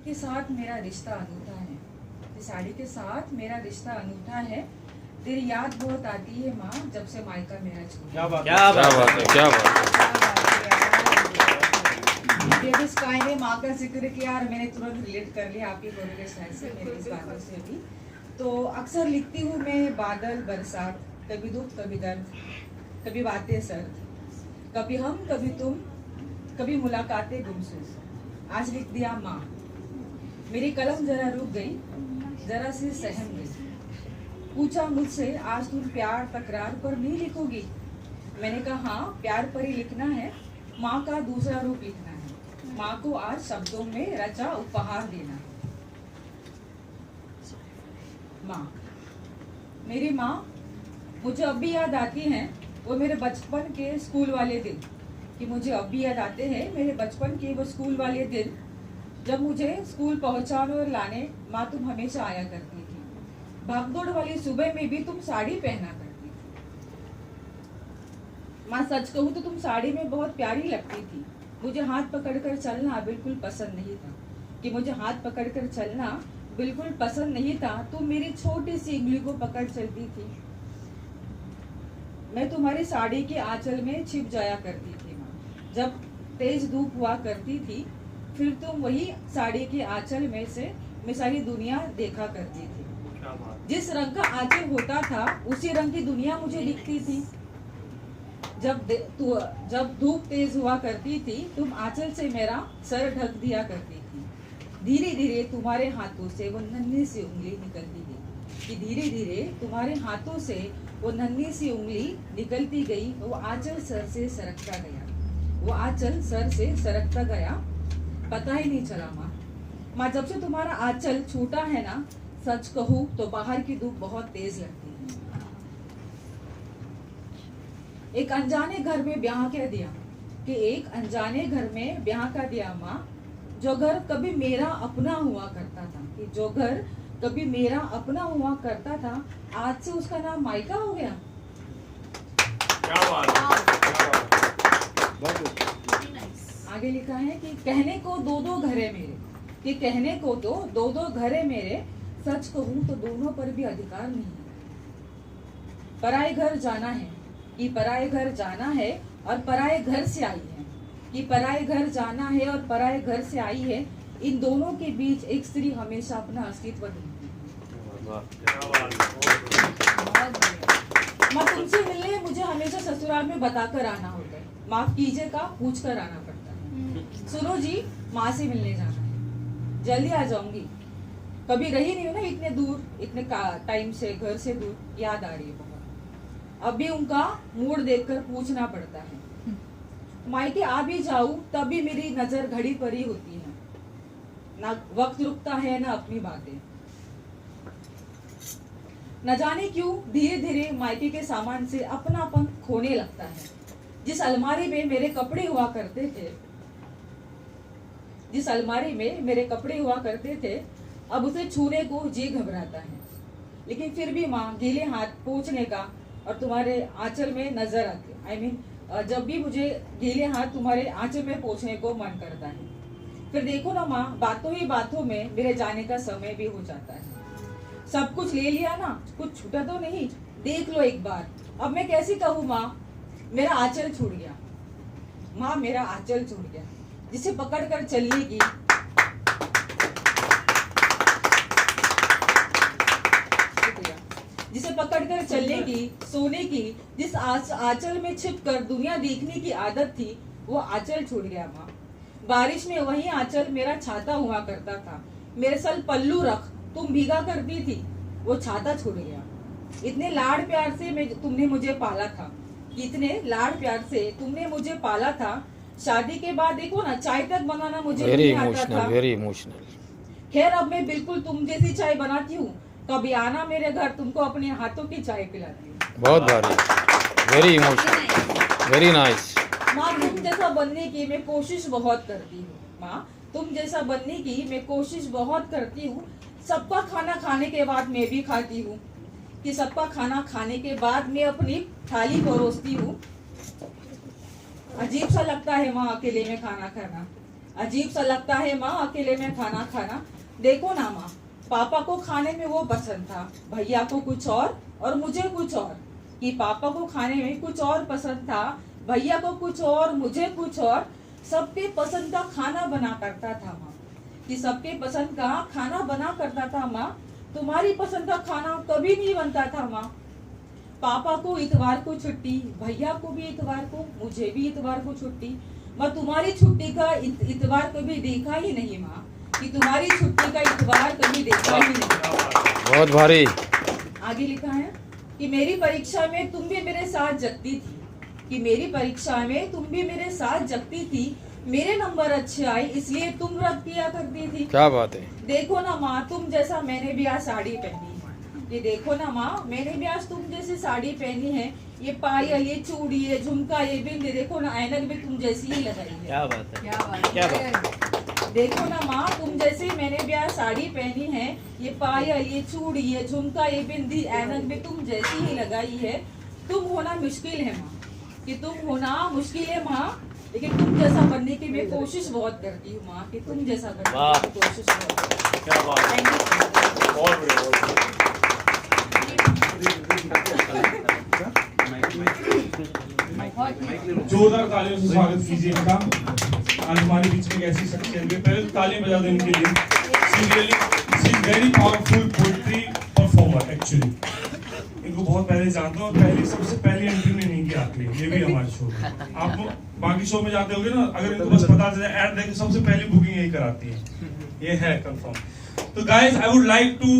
के साथ मेरा रिश्ता अनूठा है, तेरी साड़ी के साथ मेरा रिश्ता अनूठा है। तेरी याद बहुत आती है माँ, जब से मायका मेरा छूटा। क्या बात है, क्या बात है। जिस गाय ने माँ का जिक्र किया और मैंने तुरंत रिलेट कर लिया आपकी बोली के स्टाइल से, मेरी इस बातों से भी। तो अक्सर लिखती हूँ मैं बादल बरसात, कभी दुख कभी दर्द, कभी बातें सर्द, कभी हम कभी तुम, कभी मुलाकातें गुमसुम। आज लिख दिया माँ, मेरी कलम जरा रुक गई, जरा सी सहम गई। पूछा मुझसे आज तुम प्यार तकरार पर नहीं लिखोगी? मैंने कहा हाँ, प्यार पर ही लिखना है, माँ का दूसरा रूप लिखना है, माँ को आज शब्दों में रचा उपहार देना है। माँ, मेरी माँ मुझे अब भी याद आती हैं, वो मेरे बचपन के स्कूल वाले दिन, कि मुझे अब भी याद आते हैं मेरे बचपन के वो स्कूल वाले दिन, जब मुझे स्कूल पहुंचाने और लाने माँ तुम हमेशा आया करती थी। भागदौड़ वाली सुबह में भी तुम साड़ी पहना करती थी। माँ सच कहूँ तो तुम साड़ी में बहुत प्यारी लगती थी। मुझे हाथ पकड़कर चलना बिल्कुल पसंद नहीं था, कि मुझे हाथ पकड़कर चलना बिल्कुल पसंद नहीं था। तुम मेरी छोटी सी उंगली को पकड़ चलती थी, मैं तुम्हारी साड़ी के आंचल में छिप जाया करती थी। माँ, जब तेज धूप हुआ करती थी, फिर तुम वही साड़ी के आंचल में से मैं सारी दुनिया देखा करती थी। जिस रंग का आंचल होता था उसी रंग की दुनिया मुझे दिखती थी। जब धूप तेज हुआ करती थी, तुम आंचल से मेरा सर ढक दिया करती थी। धीरे धीरे तुम्हारे हाथों से वो नन्ही सी उंगली निकलती गई, कि धीरे धीरे तुम्हारे हाथों से वो नन्ही सी उंगली निकलती गई। वो आंचल सर से सरकता गया, वो आंचल सर से सरकता गया, पता ही नहीं चला। माँ, जब से तुम्हारा आंचल छूटा है ना, सच कहूँ तो बाहर की धूप बहुत तेज लगती है। एक अनजाने घर में ब्याह कह दिया, कि एक अनजाने घर में ब्याह का दिया माँ, जो घर कभी मेरा अपना हुआ करता था, कि जो घर कभी मेरा अपना हुआ करता था, आज से उसका नाम मायका हो गया। क्या बात है। आगे लिखा है कि कहने को दो दो घर है मेरे, कि कहने को तो दो दो घर है मेरे, सच कहूँ तो दोनों पर भी अधिकार नहीं है। पराए घर जाना है, कि पराए घर जाना है और पराए घर से आई है, कि पराए घर जाना है और पराए घर से आई है। इन दोनों के बीच एक स्त्री हमेशा अपना अस्तित्व ढूंढती है। माँ, तुमसे मिलने मुझे हमेशा ससुराल में बताकर आना होता है, माफ कीजिएगा पूछ कर आना पड़ता है। सुनो जी, माँ से मिलने जाना है, जल्दी आ जाऊंगी। कभी रही नहीं हो ना इतने दूर, इतने टाइम से घर से दूर, याद आ रही है बहुत। अभी उनका मूड देखकर पूछना पड़ता है। मायके आ भी जाऊं तब भी मेरी नजर घड़ी पर ही होती है, ना वक्त रुकता है ना अपनी बातें। न जाने क्यों धीरे धीरे मायके के सामान से अपनापन खोने लगता है। जिस अलमारी में मेरे कपड़े हुआ करते थे, जिस अलमारी में मेरे कपड़े हुआ करते थे, अब उसे छूने को जी घबराता है। लेकिन फिर भी माँ, गीले हाथ पोंछने का और तुम्हारे आंचल में नजर आते, जब भी मुझे गीले हाथ तुम्हारे आंचल में पोंछने को मन करता है। फिर देखो ना माँ, बातों ही बातों में मेरे जाने का समय भी हो जाता है। सब कुछ ले लिया ना, कुछ छूटा तो नहीं, देख लो एक बार। अब मैं कैसे कहूँ माँ, मेरा आंचल छूट गया। माँ, मेरा आंचल छूट गया, जिसे पकड़ कर चलने की जिसे पकड़कर चलने की, सोने की, जिस आंचल में छिपकर दुनिया देखने की आदत थी, वो आंचल छूट गया माँ। बारिश में वही आंचल मेरा छाता हुआ करता था। मेरे सर पल्लू रख तुम भीगा करती थी, वो छाता छूट गया। इतने लाड़ प्यार से तुमने मुझे पाला था, इतने लाड़ प्यार से तुमने मुझे पाला था। शादी के बाद देखो ना, चाय तक बनाना मुझे नहीं आता था। Very emotional. खैर, अब मैं बिल्कुल तुम जैसी चाय बनाती हूँ, कभी आना मेरे घर, तुमको अपने हाथों की चाय पिलाती हूँ। बहुत भारी, वेरी इमोशनल, वेरी नाइस। माँ, तुम जैसा बनने की मैं कोशिश बहुत करती हूँ। माँ, तुम जैसा बनने की मैं कोशिश बहुत करती हूँ। सबका खाना खाने के बाद मैं भी खाती हूँ, कि सबका खाना खाने के बाद मैं अपनी थाली परोसती हूँ। अजीब सा लगता है माँ, अकेले में खाना खाना। अजीब सा लगता है माँ अकेले में खाना खाना। देखो ना माँ, पापा को खाने में वो पसंद था, भैया को कुछ और मुझे कुछ और। कि पापा को खाने में कुछ और पसंद था, भैया को कुछ और, मुझे कुछ और। सबके पसंद का खाना बना करता था माँ, कि सबके पसंद का खाना बना करता था माँ। तुम्हारी पसंद का खाना कभी नहीं बनता था माँ। पापा को इतवार को छुट्टी, भैया को भी इतवार को, मुझे भी इतवार को छुट्टी। मैं तुम्हारी छुट्टी का इतवार कभी देखा ही नहीं माँ, कि तुम्हारी छुट्टी का इतवार कभी देखा ही नहीं। बहुत भारी। आगे लिखा है कि मेरी परीक्षा में तुम भी मेरे साथ जगती थी, कि मेरी परीक्षा में तुम भी मेरे साथ जगती थी। मेरे नंबर अच्छे आए इसलिए तुम व्रत किया करती थी। क्या बात है। देखो ना माँ, तुम जैसा मैंने भी आज साड़ी पहनी। ये देखो ना माँ, मैंने भी आज तुम जैसी साड़ी पहनी है। ये पायल, ये चूड़ी, ये झुमका, ये बिंदी, देखो ना ऐनक भी तुम जैसी ही लगाई है। क्या बात है, क्या बात। देखो ना माँ, तुम जैसे मैंने भी आज साड़ी पहनी है। ये पायल, ये चूड़ी, ये झुमका, ये बिंदी, ऐनक भी तुम जैसी ही लगाई है। तुम होना मुश्किल है माँ, कि तुम होना मुश्किल है माँ, लेकिन तुम जैसा बनने की मैं कोशिश बहुत करती हूँ माँ, कि तुम जैसा बनने की कोशिश बहुत करती हूँ। क्या बात है। Thank you। बहुत बढ़िया, बहुत बढ़िया। जोरदार तालियों से स्वागत कीजिए इनका। आज हमारे बीच में एक ऐसी शख्सियत है, पहले तो तालियां बजा दें इनके लिए। She is very powerful poetry performer actually. इनको बहुत पहले जानता हूँ, पहली सबसे पहली एंट्री में नहीं किया आपने, ये भी हमारे शो में। आप बाकी शो में जाते होगे ना, अगर इनको बस पता चले ऐड देख सबसे पहली बुकिंग यही कराती है, ये है कंफर्म। तो guys I would like to